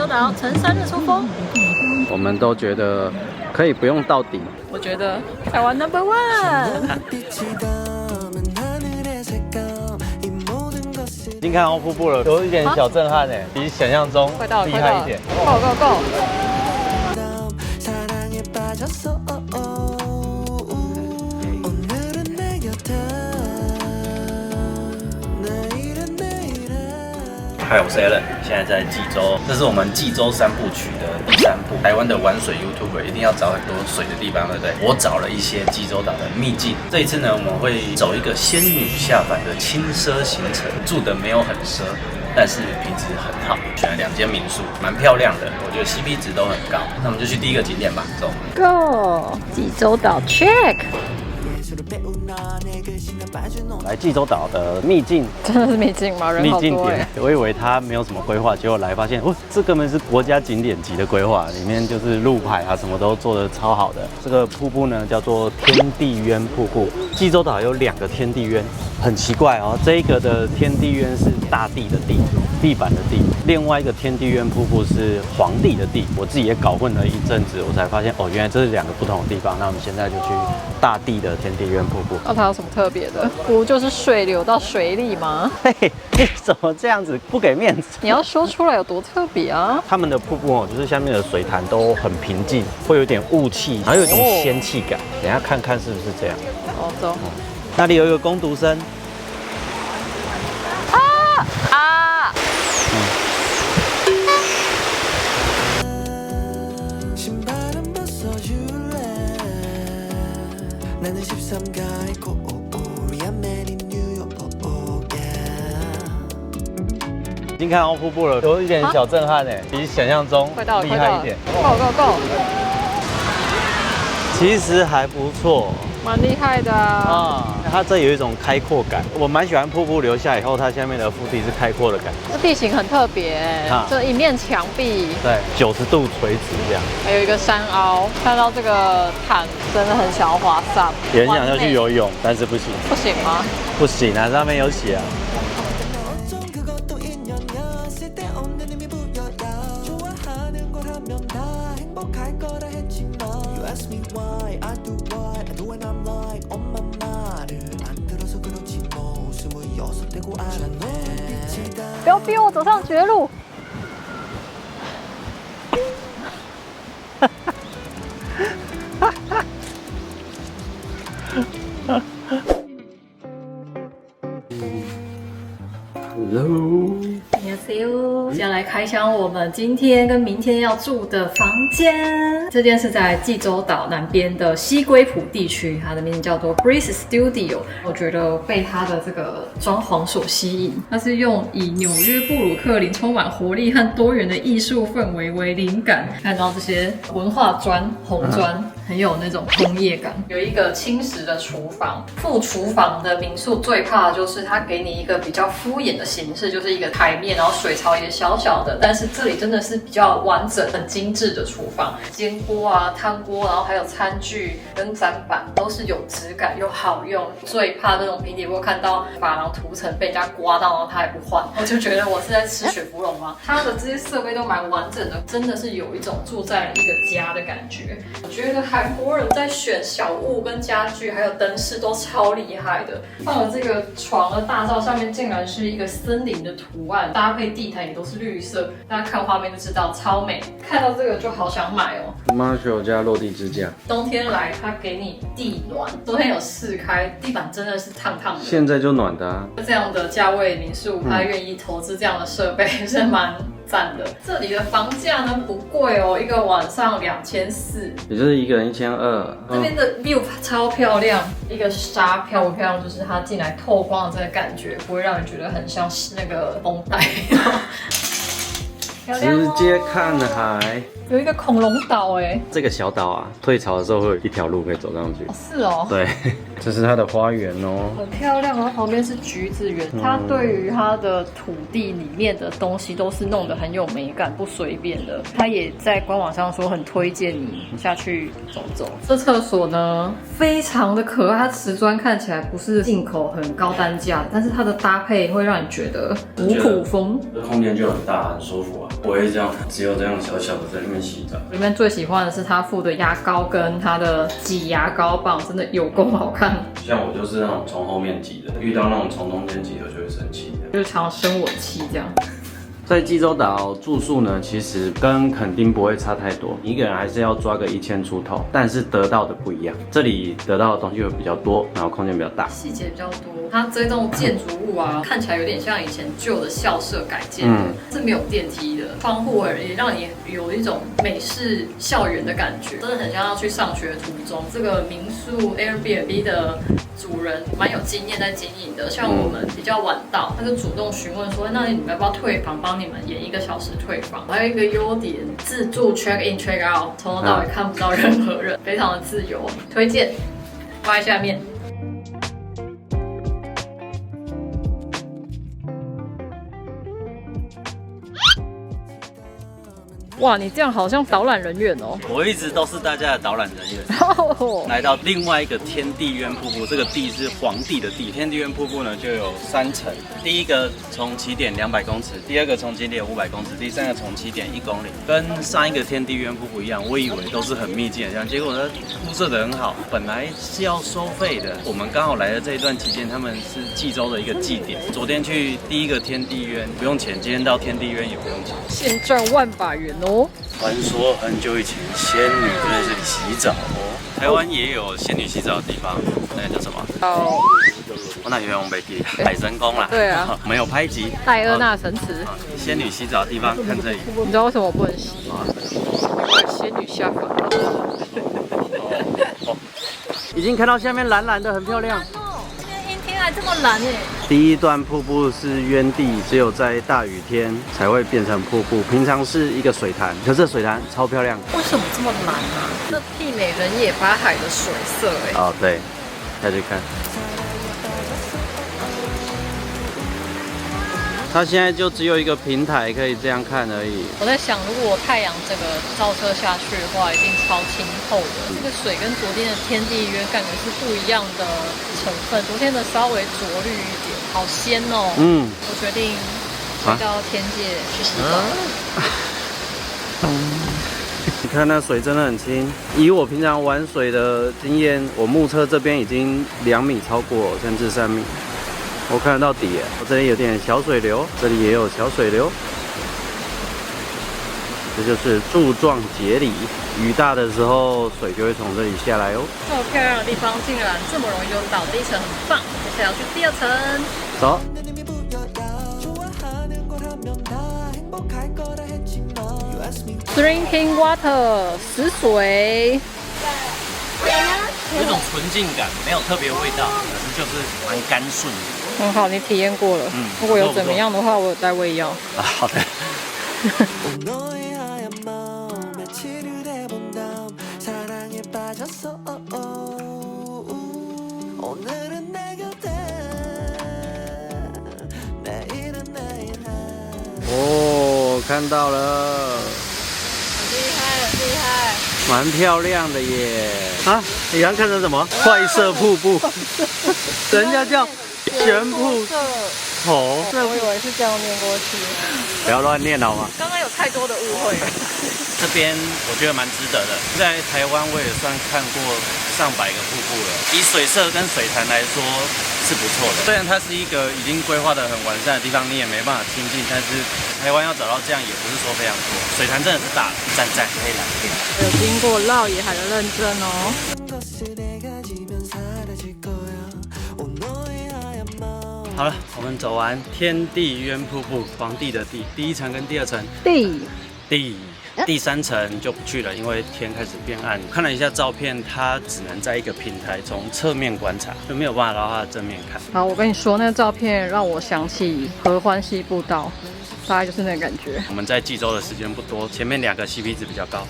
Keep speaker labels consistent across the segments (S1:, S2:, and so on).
S1: 洲岛，乘3日出发。
S2: 我们都觉得可以不用到底。
S1: 我觉得台湾 No.1。
S2: 已经看到瀑布了，有一点小震撼哎，比想象中厉害一点。
S1: Go go go！
S2: 嗨，我是 Alan， 现在在济州，这是我们济州3部曲的第3部。台湾的玩水 YouTuber 一定要找很多水的地方，对不对？我找了一些济州岛的秘境。这一次呢，我们会走一个仙女下凡的轻奢行程，住的没有很奢，但是品质很好。选了2间民宿，蛮漂亮的，我觉得 CP 值都很高。那我们就去第一个景点吧，走。
S1: Go！ 济州岛 check。
S2: 来济州岛的秘境，
S1: 真的是秘境吗？人好多哎！
S2: 我以为它没有什么规划，结果来发现，哦，这根本是国家景点级的规划，里面就是路牌啊，什么都做得超好的。这个瀑布呢叫做天地渊瀑布。济州岛有2个天地渊，很奇怪哦。这一个的天地渊是大地的地，地板的地；另外一个天地渊瀑布是皇帝的地。我自己也搞混了一阵子，我才发现哦，原来这是2个不同的地方。那我们现在就去大地的天地渊瀑布。
S1: 那它有什么特别的？不就是水流到水里吗？
S2: 嘿，你怎么这样子不给面子？
S1: 你要说出来有多特别啊！
S2: 他们的瀑布哦，就是下面的水潭都很平静，会有点雾气，然后有一种仙气感。等一下看看是不是这样。
S1: 哦，走。
S2: 那里有一个工读生。
S1: 啊！
S2: 已经看到瀑布了，有一点小震撼哎，比想象中厉害一点。
S1: Go go go！
S2: 其实还不错，
S1: 蛮厉害的啊！
S2: 它这有一种开阔感，我蛮喜欢瀑布流下以后，它下面的腹地是开阔的感觉。
S1: 这地形很特别，这一面墙壁，
S2: 对，90度垂直这样，
S1: 还有一个山凹，看到这个潭真的很想要滑上，
S2: 也很想要去游泳，但是不行。
S1: 不行吗？
S2: 不行啊，上面有写啊。
S1: 不要逼我走上绝路！Hello。接下来开箱我们今天跟明天要住的房间。这间是在济州岛南边的西归浦地区，它的名字叫做 Breeze Studio。我觉得被它的这个装潢所吸引，它是用以纽约布鲁克林充满活力和多元的艺术氛围为灵感，看到这些文化砖、红砖。很有那种工业感，有一个轻食的厨房。副厨房的民宿最怕的就是它给你一个比较敷衍的形式，就是一个台面，然后水槽也小小的。但是这里真的是比较完整、很精致的厨房，煎锅啊、汤锅，然后还有餐具跟砧板都是有质感又好用。最怕那种平底锅看到珐琅涂层被人家刮到，然后他还不换，我就觉得我是在吃雪芙蓉吗？它的这些设备都蛮完整的，真的是有一种住在一个家的感觉。我觉得韩国人在选小物跟家具还有灯饰都超厉害的。放了这个床的大灶上面竟然是一个森林的图案，搭配地毯也都是绿色，大家看画面就知道超美。看到这个就好想买哦。
S2: Marshall 家落地支架，
S1: 冬天来它给你地暖，昨天有试开，地板真的是烫烫的。
S2: 现在就暖的啊。
S1: 这样的价位民宿，它愿意投资这样的设备是蛮赞的。这里的房价呢不贵哦，一个晚上2400，
S2: 也就是一个人1200。
S1: 这边的 view 超漂亮，一个沙漂不漂亮，就是它进来透光的这个感觉，不会让人觉得很像那个风带。漂亮哦，
S2: 直接看海，
S1: 有一个恐龙岛哎。
S2: 这个小岛啊，退潮的时候会有一条路可以走上去。
S1: 是哦。
S2: 对，这是它的花园哦，
S1: 很漂亮。然后旁边是橘子园，它对于它的土地里面的东西都是弄得很有美感，不随便的。它也在官网上说很推荐你下去走走。这厕所呢非常的可爱，它瓷砖看起来不是进口很高单价，但是它的搭配会让你觉得古朴风。
S2: 这空间就很大，很舒服啊，不会这样只有这样小小的在里面洗澡。
S1: 里面最喜欢的是它附的牙膏跟它的挤牙膏棒，真的有够好看。
S2: 像我就是那种从后面挤的，遇到那种从中间挤的就会生气，
S1: 就是常生我气这样。
S2: 在济州岛住宿呢，其实跟垦丁不会差太多，一个人还是要抓个1000出头，但是得到的不一样，这里得到的东西会比较多，然后空间比较大，
S1: 细节比较多。它这栋建筑物啊，看起来有点像以前旧的校舍改建的，是没有电梯的，窗户也让你有一种美式校园的感觉，真的很像要去上学途中。这个民宿 Airbnb 的主人蛮有经验在经营的，像我们比较晚到，他就主动询问说，那你们要不要退房，帮你们延1个小时退房。还有一个优点，自助 check in check out， 从头到尾看不到任何人，非常的自由，推荐。放在下面。哇，你这样好像导览人员哦！
S2: 我一直都是大家的导览人员。来到另外一个天地渊瀑布，这个地是皇帝的地。天地渊瀑布呢就有3层，第一个从起点200公尺，第二个从起点500公尺，第三个从起点1公里。跟上一个天地渊瀑布一样，我以为都是很密集的这样，结果它铺设得很好。本来是要收费的，我们刚好来的这一段期间，他们是济州的一个祭典。昨天去第一个天地渊不用钱，今天到天地渊也不用钱，
S1: 现赚万把元哦！
S2: 传说很久以前，仙女就在这里洗澡哦。台湾也有仙女洗澡的地方，那个叫什么？
S1: 哦，
S2: 我那有用没记，海神宫啦。
S1: 对啊，
S2: 没有拍集。
S1: 戴厄纳神祠。
S2: 仙女洗澡的地方，看这里。
S1: 你知道为什么我不能洗吗？仙女下凡了。
S2: 已经看到下面蓝蓝的，很漂亮。
S1: 阴天还这么蓝耶！
S2: 第一段瀑布是渊地，只有在大雨天才会变成瀑布，平常是一个水潭，可是水潭超漂亮。
S1: 为什么这么蓝啊？这媲美人野八海的水色哎。
S2: 哦，对，下去看。它现在就只有一个平台可以这样看而已。
S1: 我在想，如果太阳这个照射下去的话，一定超清透的。这个水跟昨天的天地渊感觉是不一样的成分，昨天的稍微浊绿一点，好鲜哦。我决定回到天界去洗澡。
S2: 你看那水真的很清，以我平常玩水的经验，我目测这边已经2米超过，甚至3米。我看得到底耶，我这里有点小水流，这里也有小水流，这就是柱状节理。雨大的时候，水就会从这里下来哦。
S1: 这么漂亮的地方竟然这么容易就到，第1层很棒，接下来要去第2层。
S2: 走。
S1: Drinking water， 死水。
S2: 有一种纯净感，没有特别味道，可是就是蛮干顺的。
S1: 很好，你体验过了。如果有怎么样的话，我有带胃药。
S2: 啊，好的。哦，看到了。
S1: 很厉害，很厉害。
S2: 蛮漂亮的耶！啊，你刚看成什么？坏色瀑布，人家叫玄瀑头。
S1: 对，我以为是这样念过去。
S2: 不要乱念好吗？
S1: 刚刚有太多的误会了。
S2: 这边我觉得蛮值得的，在台湾我也算看过上百个瀑布了，以水色跟水潭来说是不错的。虽然它是一个已经规划得很完善的地方，你也没办法亲近，但是台湾要找到这样也不是说非常多。水潭真的是大，赞赞可以来。
S1: 有经过绕野海的认证哦。
S2: 好了，我们走完天地渊瀑布，皇帝的地，第1层跟第2层。第3层就不去了，因为天开始变暗。看了一下照片，它只能在一个平台从侧面观察，就没有办法到它的正面看。
S1: 好，我跟你说，那个照片让我想起合欢溪步道，大概就是那个感觉。
S2: 我们在济州的时间不多，前面2个 CP 值比较高，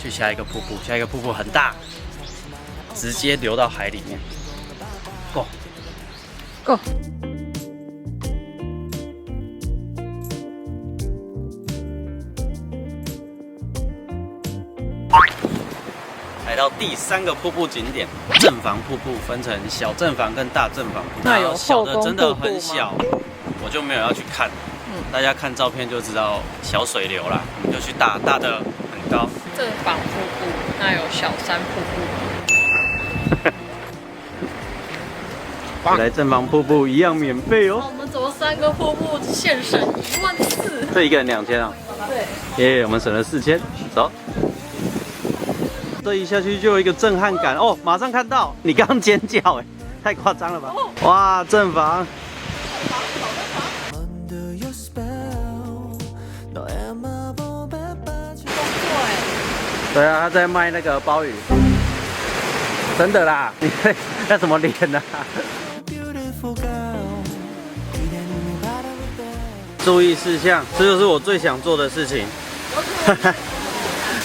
S2: 去下一个瀑布，下一个瀑布很大，直接流到海里面。
S1: Go。
S2: 来到第3个瀑布景点正房瀑布，分成小正房跟大正房瀑布。
S1: 那有
S2: 小的真的
S1: 后宫瀑布吗
S2: 很小，我就没有要去看。大家看照片就知道小水流啦，我们就去大的很高。
S1: 正房瀑布，那有小山瀑布吗？
S2: 来正房瀑布一样免费哦。
S1: 我们走了3个瀑布，现省14000。
S2: 这一个人2000啊？
S1: 对。
S2: 耶，我们省了4000，走。这一下去就有一个震撼感哦，马上看到你刚刚尖叫哎，太夸张了吧？哇，正房。对啊，他在卖那个鲍鱼，真的啦！你那什么脸啊？注意事项，这就是我最想做的事情。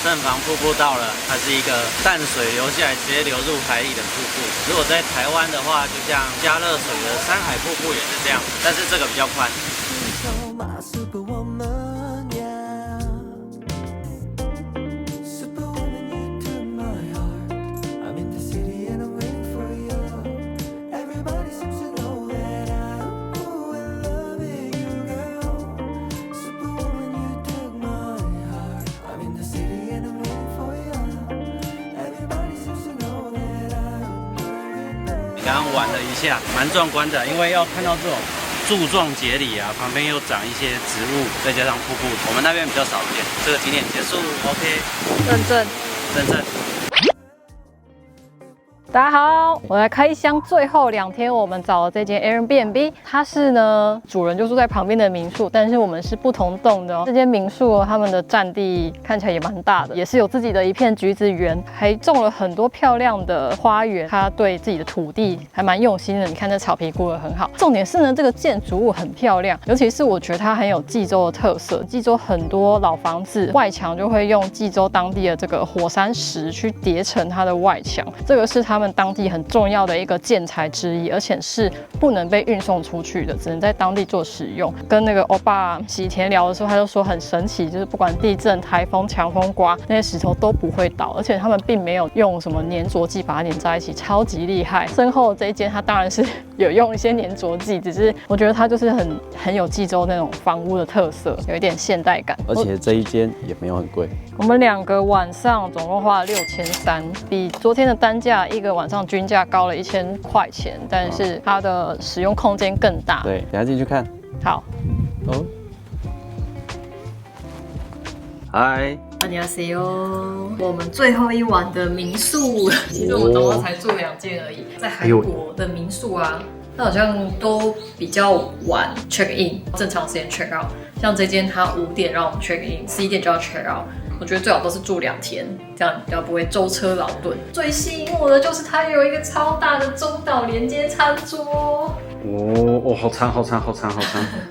S2: 正房瀑布到了，它是一个淡水流下来直接流入海里的瀑布。如果在台湾的话，就像嘉乐水的山海瀑布也是这样，但是这个比较宽。刚刚玩了一下，蛮壮观的，因为要看到这种柱状节理啊，旁边又长一些植物，再加上瀑布，我们那边比较少见。这个景点结束 ，OK。认证。
S1: 大家好，我来开箱最后2天，我们找了这间 Airbnb， 它是呢主人就住在旁边的民宿，但是我们是不同栋的哦。这间民宿他们的占地看起来也蛮大的，也是有自己的一片橘子园，还种了很多漂亮的花园。它对自己的土地还蛮用心的，你看这草皮顾得很好。重点是呢，这个建筑物很漂亮，尤其是我觉得它很有济州的特色。济州很多老房子外墙就会用济州当地的这个火山石去叠成它的外墙，这个是他们当地很重要的一个建材之一，而且是不能被运送出去的，只能在当地做使用。跟那个欧巴喜田聊的时候，他就说很神奇，就是不管地震、台风、强风刮，那些石头都不会倒，而且他们并没有用什么粘着剂把它粘在一起，超级厉害。身后这一间它当然是有用一些粘着剂，只是我觉得它就是很有济州那种房屋的特色，有一点现代感。
S2: 而且这一间也没有很贵，
S1: 我们2个晚上总共花了6300，比昨天的单价1个晚上均价高了1000块钱，但是它的使用空间更大。
S2: 对，等下进去看。
S1: 好。
S2: 哦。嗨。
S1: 안녕하세요。我们最后一晚的民宿，其实我们总共才住2间而已，在韩国的民宿啊。它好像都比较晚 check in， 正常时间 check out。像这间它5点让我们 check in，11点就要 check out。我觉得最好都是住2天，这样比较不会舟车劳顿。最吸引我的就是它有一个超大的中岛连接餐桌。
S2: 哦，好长。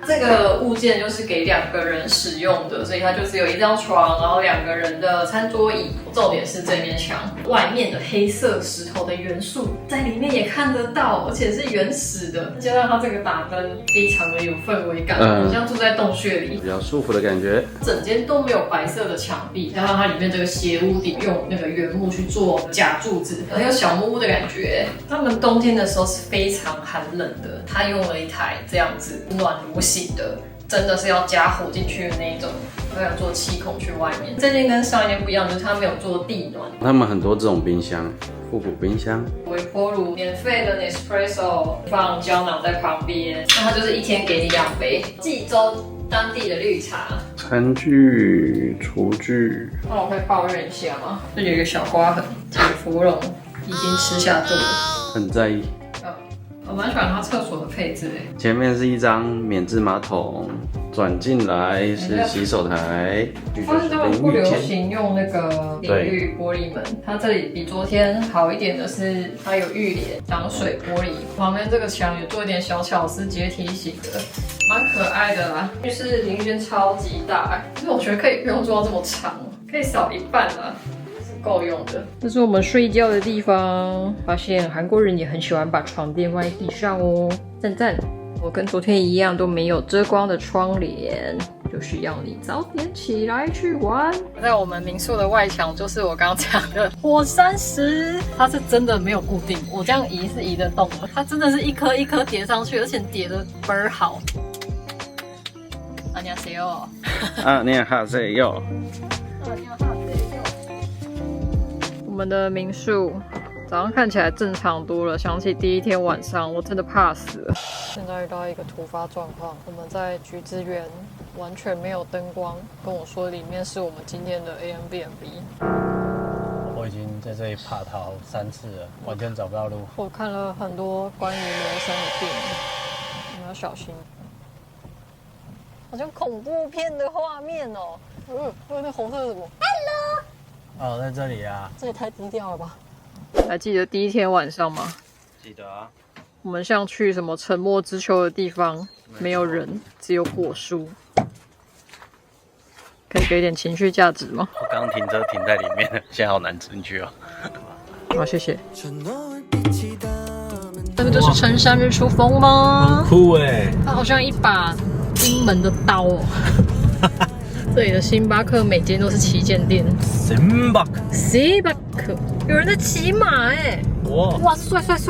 S1: 这个物件就是给2个人使用的，所以它就是有1张床，然后2个人的餐桌椅。重点是这面墙外面的黑色石头的元素在里面也看得到，而且是原始的，加上它这个打灯非常的有氛围感，好像住在洞穴里，
S2: 比较舒服的感觉。
S1: 整间都没有白色的墙壁，加上它里面这个斜屋顶用那个原木去做假柱子，很有小木屋的感觉。他们冬天的时候是非常寒冷的，他用了一台这样子暖炉型的，真的是要加火进去的那一种，还有做气孔去外面。这间跟上一间不一样，就是它没有做地暖。
S2: 他们很多这种冰箱，复古冰箱，
S1: 微波炉，免费的 Nespresso， 放胶囊在旁边，那它就是1天给你2杯济州当地的绿茶。
S2: 餐具、厨具。
S1: 那我可以抱怨一下吗？这有一个小刮痕，铁芙蓉已经吃下肚了，
S2: 很在意。
S1: 我蛮喜欢它厕所的配置诶。
S2: 前面是一张免治马桶，转进来是洗手台。
S1: 发现他们不流行用那个淋浴玻璃门，它这里比昨天好一点的是，它有浴帘、挡水玻璃，旁边这个墙也做一点小巧思阶梯型的，蛮可爱的啦。浴室淋浴间超级大，可是我觉得可以不用做到这么长，可以少一半啦。够用的。这是我们睡觉的地方，发现韩国人也很喜欢把床垫放在地上哦，赞赞。我跟昨天一样都没有遮光的窗帘，就是要你早点起来去玩。在我们民宿的外墙就是我刚刚讲的火山石，它是真的没有固定，我这样移是移得动的，它真的是一颗一颗叠上去，而且叠得倍儿好。안녕하세요。
S2: 안녕하세요。
S1: 我们的民宿早上看起来正常多了，想起第一天晚上，我真的怕死了。现在遇到一个突发状况，我们在橘子园完全没有灯光，跟我说里面是我们今天的 Airbnb。
S2: 我已经在这里爬逃3次了，完全找不到路。
S1: 我看了很多关于留声的电影，你们要小心。好像恐怖片的画面哦。那红色是什么 ？Hello。
S2: 哦，在这里啊。
S1: 这也太低调了吧！还记得第一天晚上吗？
S2: 记得啊。
S1: 我们像去什么沉默之丘的地方，没有人，只有果树。可以给点情绪价值吗？
S2: 我刚停车停在里面了，现在好难进去哦。
S1: 好，谢谢。这个就是陈山日出风吗？
S2: 很酷哎！
S1: 它好像一把金门的刀哦。这里的星巴克每间都是旗舰店。
S2: 星巴克，
S1: 有人在骑马哎！哇，帅！小
S2: 朋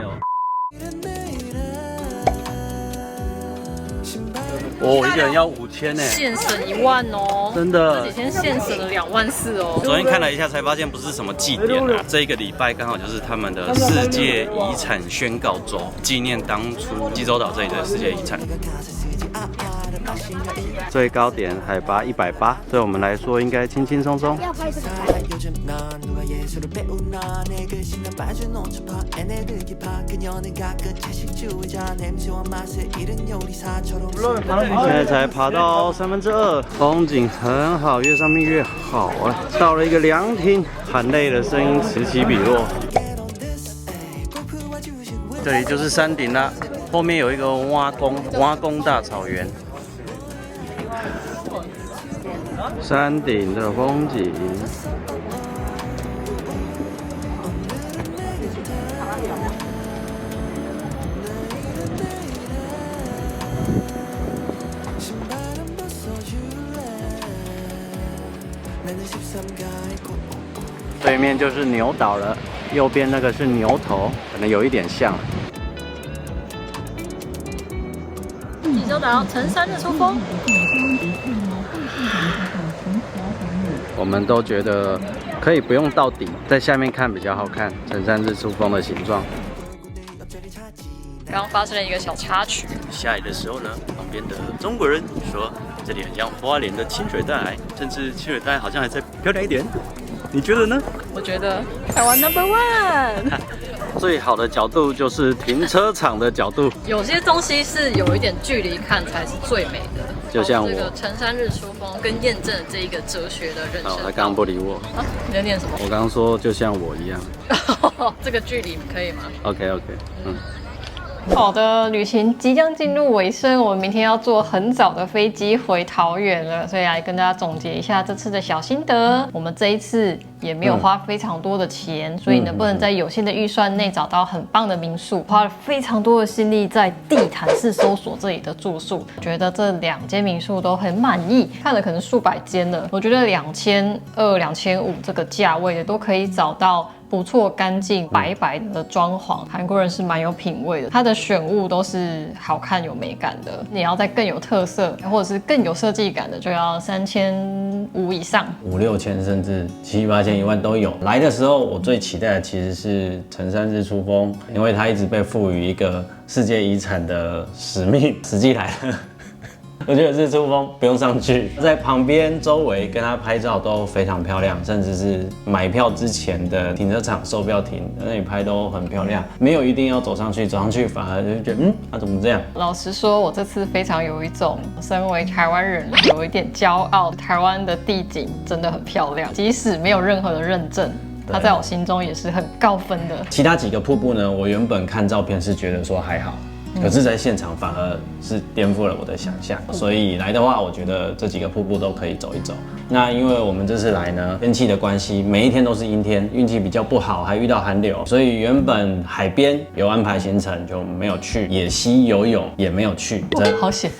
S2: 友。一个人要5000呢，
S1: 现省1万哦，
S2: 真的。
S1: 这几天现省了2万4哦。
S2: 昨天看了一下，才发现不是什么祭典啊，这一个礼拜刚好就是他们的世界遗产宣告周，纪念当初济州岛这里的世界遗产。最高点海拔180，对我们来说应该轻轻松松。要拍这个拍。现在才爬到2/3，风景很好，越上面越好啊！到了一个凉亭，含泪的声音此起彼落。这里就是山顶啦，后面有一个挖工大草原。山顶的风景。对面就是牛岛了，右边那个是牛头，可能有一点像。
S1: 济州岛陈山日出风。
S2: 我们都觉得可以不用到底，在下面看比较好看，陈山日出风的形状。
S1: 刚刚发生了一个小插曲，
S2: 下雨的时候呢，旁边的中国人说这里很像花莲的清水淡海，甚至清水淡海好像还再漂亮一点。你觉得呢？
S1: 我觉得台湾 No.1。
S2: 最好的角度就是停车场的角度，
S1: 有些东西是有一点距离看才是最美的。
S2: 就像我
S1: 这个陈山日出风跟验证这一个哲学的人生。
S2: 他刚刚不理我。
S1: 啊，你在念什么？
S2: 我刚刚说就像我一样。
S1: 这个距离可以吗
S2: ？OK，
S1: 好的，旅行即将进入尾声，我们明天要坐很早的飞机回桃园了，所以来跟大家总结一下这次的小心得。我们这一次也没有花非常多的钱，所以能不能在有限的预算内找到很棒的民宿，花了非常多的心力在地毯式搜索这里的住宿，觉得这2间民宿都很满意，看了可能数百间了，我觉得2200、2500这个价位的都可以找到不错、干净、白白的装潢，韩国人是蛮有品味的。它的选物都是好看、有美感的。你要再更有特色，或者是更有设计感的，就要3500以上
S3: ，5、6千甚至7、8千、1万都有。来的时候，我最期待的其实是陈山日出风，因为它一直被赋予一个世界遗产的使命。实际来了。我觉得日出风不用上去，在旁边周围跟他拍照都非常漂亮，甚至是买票之前的停车场售票亭那里拍都很漂亮，没有一定要走上去，走上去反而就觉得怎么这样？
S1: 老实说，我这次非常有一种身为台湾人有一点骄傲，台湾的地景真的很漂亮，即使没有任何的认证。它在我心中也是很高分的。
S3: 其他几个瀑布呢，我原本看照片是觉得说还好。可是在现场反而是颠覆了我的想象。所以来的话，我觉得这几个瀑布都可以走一走。那因为我们这次来呢，天气的关系，每一天都是阴天，运气比较不好，还遇到寒流，所以原本海边有安排行程就没有去，野溪游泳也没有去。
S1: 好险！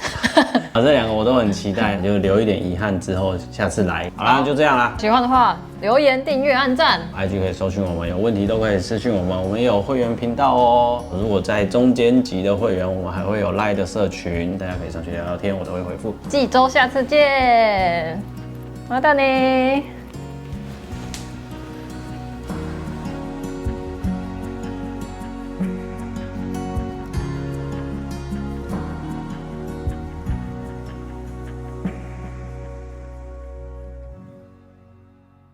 S3: 这两个我都很期待，就留一点遗憾，之后下次来。好啦，就这样啦。
S1: 喜欢的话留言、订阅、按赞。
S3: IG 可以搜寻我们，有问题都可以私讯我们，我们也有会员频道哦。如果在中间级的会员，我们还会有 LINE 的社群，大家可以上去聊聊天，我都会回复。
S1: 济州下次见，またね。